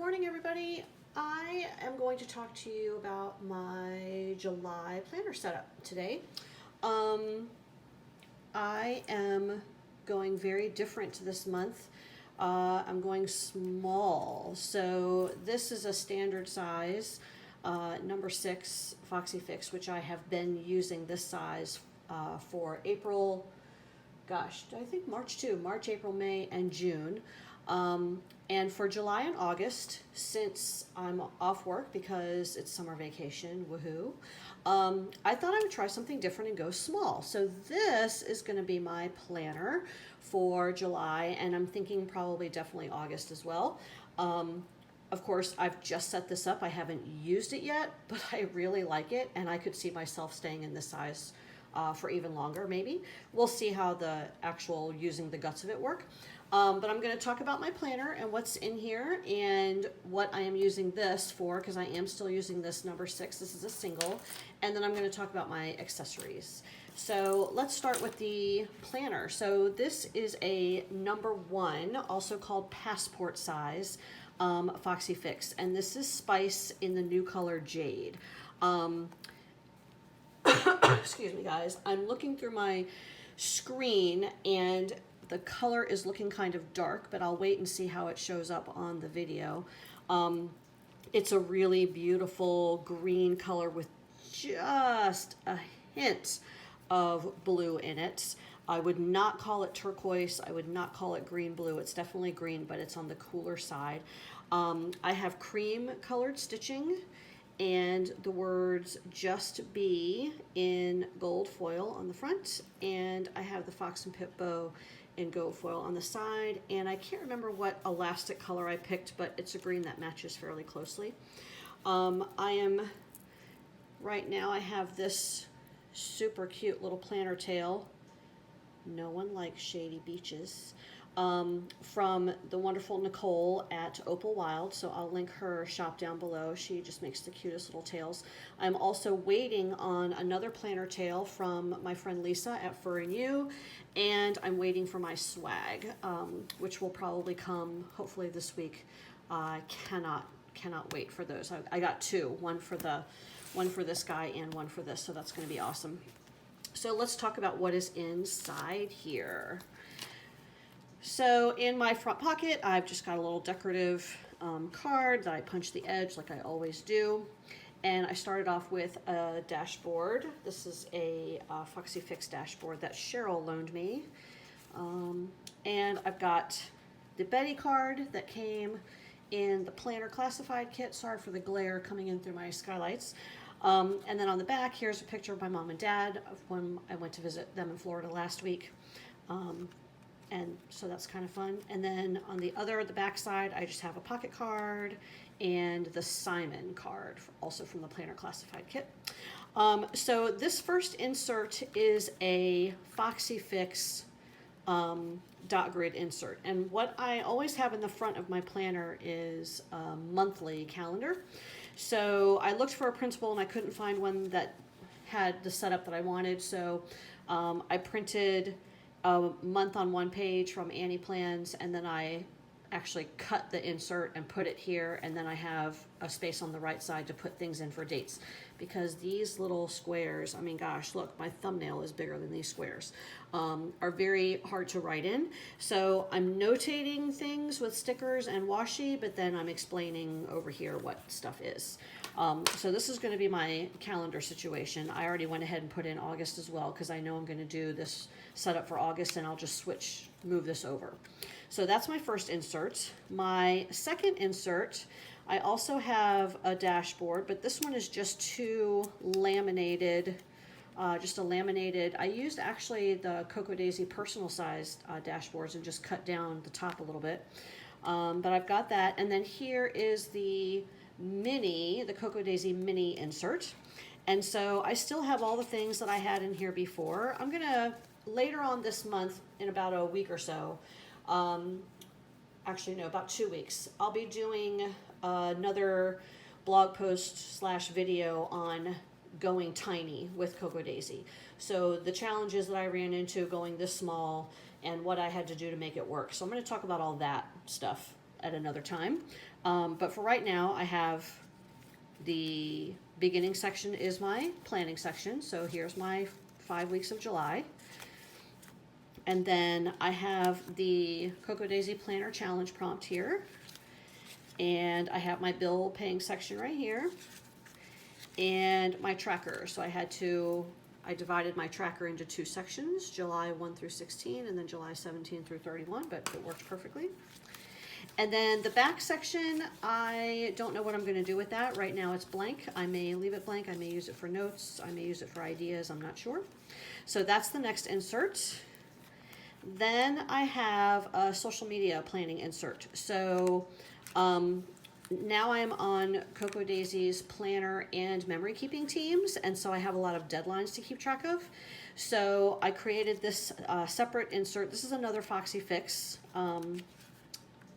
morning, everybody. I am going to talk to you about my July planner setup today. I am going very different this month. I'm going small. So this is a standard size, number 6 Foxy Fix, which I have been using this size for April, gosh, I think March too, March, April, May, and June. And for July and August, since I'm off work because it's summer vacation, woohoo, I thought I would try something different and go small. So this is going to be my planner for July, and I'm thinking probably definitely August as well. Of course, I've just set this up. I haven't used it yet, but I really like it, and I could see myself staying in this size for even longer, maybe. We'll see how the actual using the guts of it work. But I'm going to talk about my planner and what's in here and what I am using this for, because I am still using this number 6. This is a single. And then I'm going to talk about my accessories. So let's start with the planner. So this is a number 1, also called passport size, Foxy Fix. And this is Spice in the new color Jade. Excuse me, guys. I'm looking through my screen and the color is looking kind of dark, but I'll wait and see how it shows up on the video. It's a really beautiful green color with just a hint of blue in it. I would not call it turquoise. I would not call it green blue. It's definitely green, but it's on the cooler side. I have cream colored stitching and the words "Just Be" in gold foil on the front, and I have the Fox and Pip bow in gold foil on the side, and I can't remember what elastic color I picked, but it's a green that matches fairly closely. Right now I have this super cute little planner tail. No one likes shady beaches. From the wonderful Nicole at Opal Wild, so I'll link her shop down below. She just makes the cutest little tails. I'm also waiting on another planner tail from my friend Lisa at Fur and You, and I'm waiting for my swag, which will probably come hopefully this week. I cannot wait for those. I got 2, one for this guy and one for this, so that's going to be awesome. So let's talk about what is inside here. So in my front pocket, I've just got a little decorative card that I punch the edge like I always do. And I started off with a dashboard. This is a Foxy Fix dashboard that Cheryl loaned me. And I've got the Betty card that came in the planner classified kit. Sorry for the glare coming in through my skylights. And then on the back, here's a picture of my mom and dad of when I went to visit them in Florida last week. And so that's kind of fun. And then on the back side, I just have a pocket card and the Simon card, also from the Planner Classified kit. So this first insert is a Foxy Fix dot grid insert. And what I always have in the front of my planner is a monthly calendar. So I looked for a printable and I couldn't find one that had the setup that I wanted. So I printed a month on one page from Annie Plans, and then I actually cut the insert and put it here, and then I have a space on the right side to put things in for dates, because these little squares, I mean, gosh, look, my thumbnail is bigger than these squares, are very hard to write in. So I'm notating things with stickers and washi, but then I'm explaining over here what stuff is. So this is going to be my calendar situation. I already went ahead and put in August as well, because I know I'm going to do this setup for August, and I'll just move this over. So that's my first insert. My second insert, I also have a dashboard, but this one is just two laminated, I used actually the Cocoa Daisy personal sized dashboards and just cut down the top a little bit. But I've got that. And then here is the Cocoa Daisy mini insert. And so I still have all the things that I had in here before. I'm gonna, later on this month, in about a week or so, actually no, about 2 weeks, I'll be doing another blog post / video on going tiny with Cocoa Daisy. So the challenges that I ran into going this small and what I had to do to make it work. So I'm going to talk about all that stuff at another time. But for right now, I have the beginning section is my planning section. So here's my 5 weeks of July. And then I have the Cocoa Daisy Planner Challenge prompt here. And I have my bill paying section right here. And my tracker. So I divided my tracker into 2 sections, July 1 through 16, and then July 17 through 31, but it worked perfectly. And then the back section, I don't know what I'm going to do with that. Right now it's blank. I may leave it blank. I may use it for notes. I may use it for ideas. I'm not sure. So that's the next insert. Then I have a social media planning insert. So now I'm on Cocoa Daisy's planner and memory keeping teams, and so I have a lot of deadlines to keep track of. So I created this separate insert. This is another Foxy Fix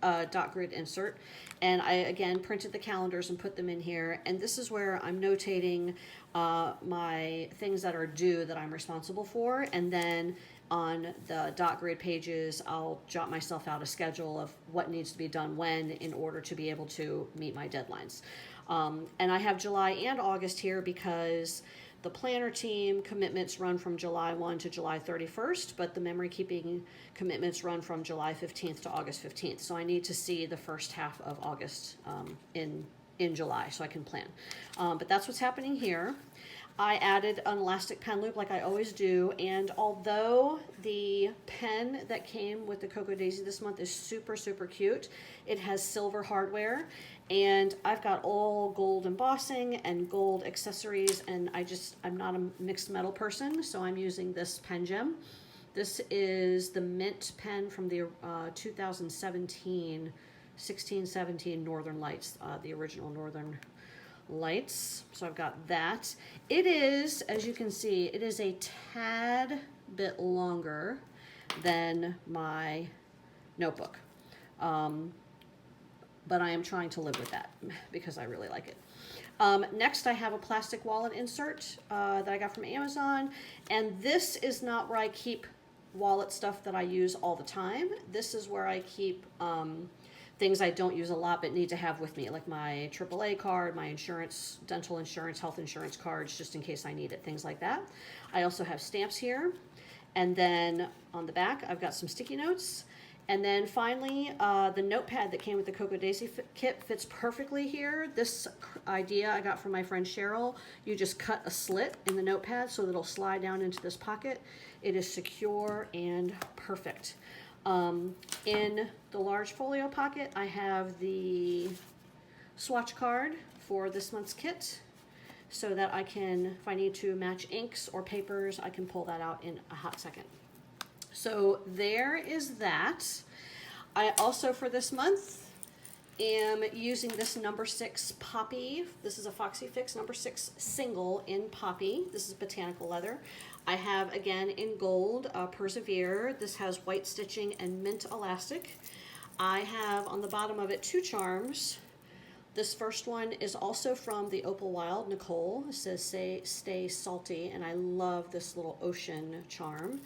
dot grid insert, and I again printed the calendars and put them in here, and this is where I'm notating my things that are due that I'm responsible for, and then on the dot grid pages I'll jot myself out a schedule of what needs to be done when in order to be able to meet my deadlines. And I have July and August here because the planner team commitments run from July 1 to July 31st, but the memory keeping commitments run from July 15th to August 15th. So I need to see the first half of August in July so I can plan. But that's what's happening here. I added an elastic pen loop like I always do, and although the pen that came with the Cocoa Daisy this month is super, super cute, it has silver hardware, and I've got all gold embossing and gold accessories, and I'm not a mixed metal person, so I'm using this pen gem. This is the mint pen from the 2017, 16-17 Northern Lights, the original Northern Lights. So I've got that. It is, as you can see, it is a tad bit longer than my notebook. But I am trying to live with that because I really like it. Next, I have a plastic wallet insert that I got from Amazon. And this is not where I keep wallet stuff that I use all the time. This is where I keep things I don't use a lot but need to have with me, like my AAA card, my insurance, dental insurance, health insurance cards, just in case I need it, things like that. I also have stamps here. And then on the back, I've got some sticky notes. And then finally, the notepad that came with the Cocoa Daisy kit fits perfectly here. This idea I got from my friend Cheryl. You just cut a slit in the notepad so that it'll slide down into this pocket. It is secure and perfect. In the large folio pocket, I have the swatch card for this month's kit so that I can, if I need to match inks or papers, I can pull that out in a hot second. So there is that. I also, for this month, am using this number 6 Poppy. This is a Foxy Fix number 6 single in Poppy. This is botanical leather. I have, again, in gold, Persevere. This has white stitching and mint elastic. I have on the bottom of it 2 charms. This first one is also from the Opal Wild, Nicole. It says stay salty, and I love this little ocean charm.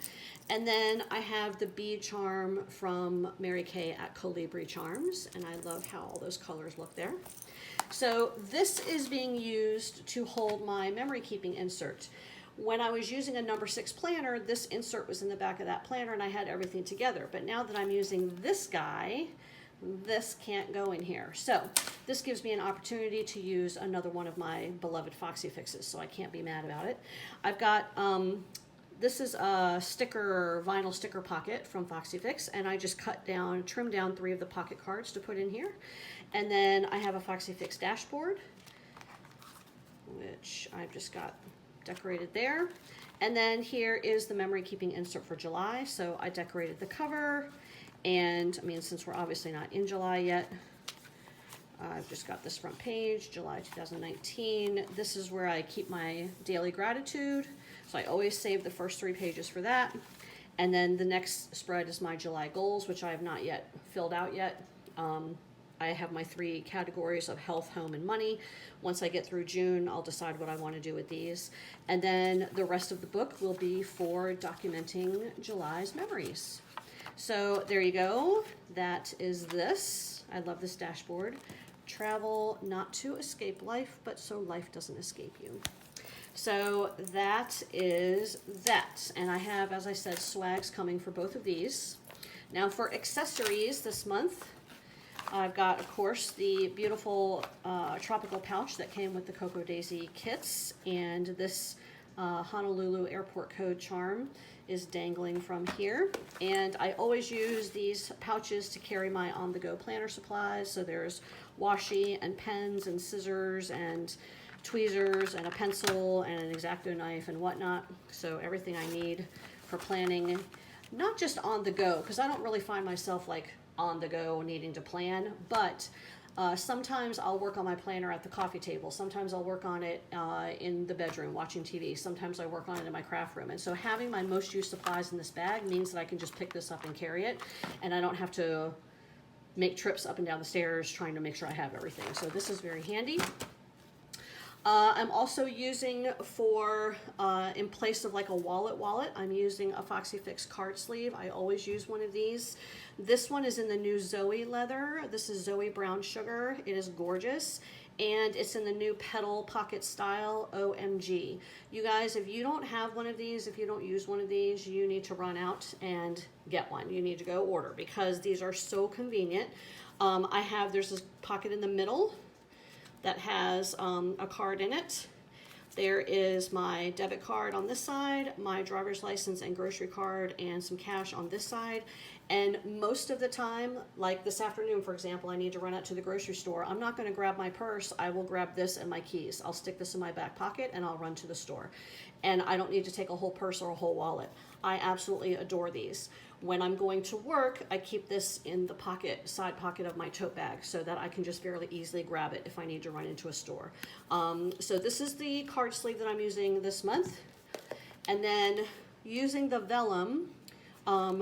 And then I have the bead charm from Mary Kay at Colibri Charms, and I love how all those colors look there. So this is being used to hold my memory keeping insert. When I was using a number 6 planner, this insert was in the back of that planner and I had everything together. But now that I'm using this guy, this can't go in here. So this gives me an opportunity to use another one of my beloved Foxy Fixes, so I can't be mad about it. I've got, this is a vinyl sticker pocket from Foxy Fix, and I just trimmed down 3 of the pocket cards to put in here. And then I have a Foxy Fix dashboard, which I've just got decorated there. And then here is the memory keeping insert for July. So I decorated the cover, and I mean, since we're obviously not in July yet, I've just got this front page, July 2019. This is where I keep my daily gratitude. So I always save the first 3 pages for that. And then the next spread is my July goals, which I have not yet filled out yet. I have my 3 categories of health, home, and money. Once I get through June, I'll decide what I want to do with these. And then the rest of the book will be for documenting July's memories. So there you go. That is this. I love this dashboard. Travel not to escape life, but so life doesn't escape you. So that is that. And I have, as I said, swags coming for both of these. Now for accessories this month, I've got, of course, the beautiful tropical pouch that came with the Cocoa Daisy kits, and this Honolulu airport code charm is dangling from here. And I always use these pouches to carry my on-the-go planner supplies. So there's washi and pens and scissors and tweezers and a pencil and an X-Acto knife and whatnot. So everything I need for planning, not just on the go, because I don't really find myself like on the go needing to plan, but sometimes I'll work on my planner at the coffee table. Sometimes I'll work on it in the bedroom watching TV. Sometimes I work on it in my craft room. And so having my most used supplies in this bag means that I can just pick this up and carry it, and I don't have to make trips up and down the stairs trying to make sure I have everything. So this is very handy. I'm also using for, in place of like a wallet, I'm using a Foxy Fix card sleeve. I always use one of these. This one is in the new Zoe leather. This is Zoe Brown Sugar. It is gorgeous. And it's in the new petal pocket style. OMG. You guys, if you don't have one of these, if you don't use one of these, you need to run out and get one. You need to go order because these are so convenient. There's this pocket in the middle that has a card in it. There is my debit card on this side, my driver's license and grocery card, and some cash on this side. And most of the time, like this afternoon, for example, I need to run out to the grocery store. I'm not gonna grab my purse. I will grab this and my keys. I'll stick this in my back pocket and I'll run to the store. And I don't need to take a whole purse or a whole wallet. I absolutely adore these. When I'm going to work, I keep this in the pocket, side pocket of my tote bag so that I can just fairly easily grab it if I need to run into a store. So this is the card sleeve that I'm using this month. And then using the vellum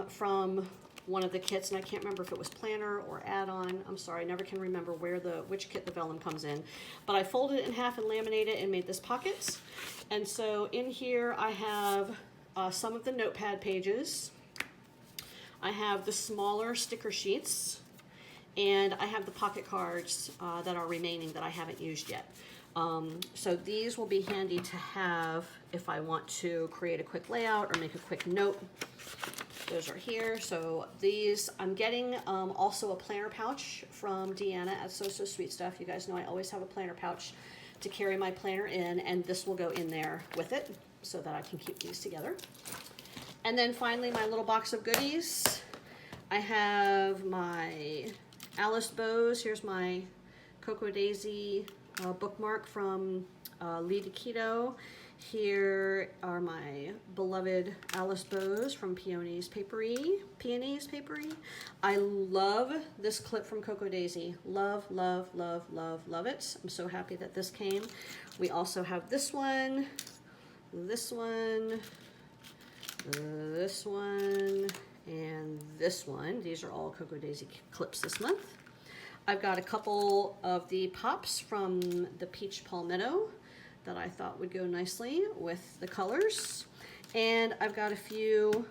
from one of the kits, and I can't remember if it was planner or add-on. I'm sorry, I never can remember which kit the vellum comes in. But I folded it in half and laminated it and made this pocket. And so in here I have some of the notepad pages. I have the smaller sticker sheets, and I have the pocket cards that are remaining that I haven't used yet. So these will be handy to have if I want to create a quick layout or make a quick note. Those are here. So these, I'm getting also a planner pouch from Deanna at So Sweet Stuff. You guys know I always have a planner pouch to carry my planner in, and this will go in there with it so that I can keep these together. And then finally, my little box of goodies. I have my Alice bows. Here's my Cocoa Daisy bookmark from Lee Keto. Here are my beloved Alice bows from Peonies Papery. I love this clip from Cocoa Daisy. Love, love, love, love, love it. I'm so happy that this came. We also have this one, this one, this one, and this one. These are all Cocoa Daisy clips this month. I've got a couple of the pops from the Peach Palmetto that I thought would go nicely with the colors. And I've got a few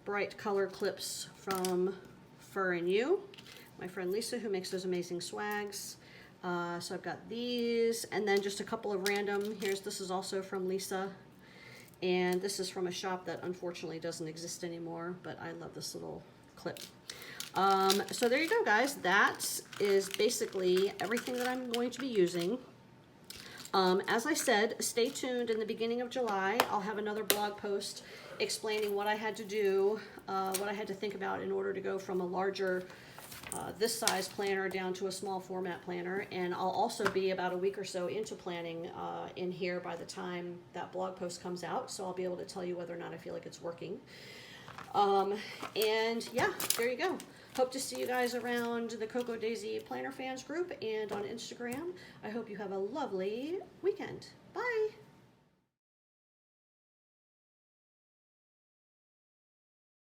bright color clips from Fur and You, my friend Lisa, who makes those amazing swags. So I've got these, and then just a couple of random. This is also from Lisa. And this is from a shop that unfortunately doesn't exist anymore, but I love this little clip. So there you go, guys. That is basically everything that I'm going to be using. As I said, stay tuned. In the beginning of July, I'll have another blog post explaining what I had to do, what I had to think about in order to go from a larger this size planner down to a small format planner. And I'll also be about a week or so into planning in here by the time that blog post comes out, so I'll be able to tell you whether or not I feel like it's working. And yeah, there you go. Hope to see you guys around the Cocoa Daisy Planner Fans group and on Instagram. I hope you have a lovely weekend. Bye!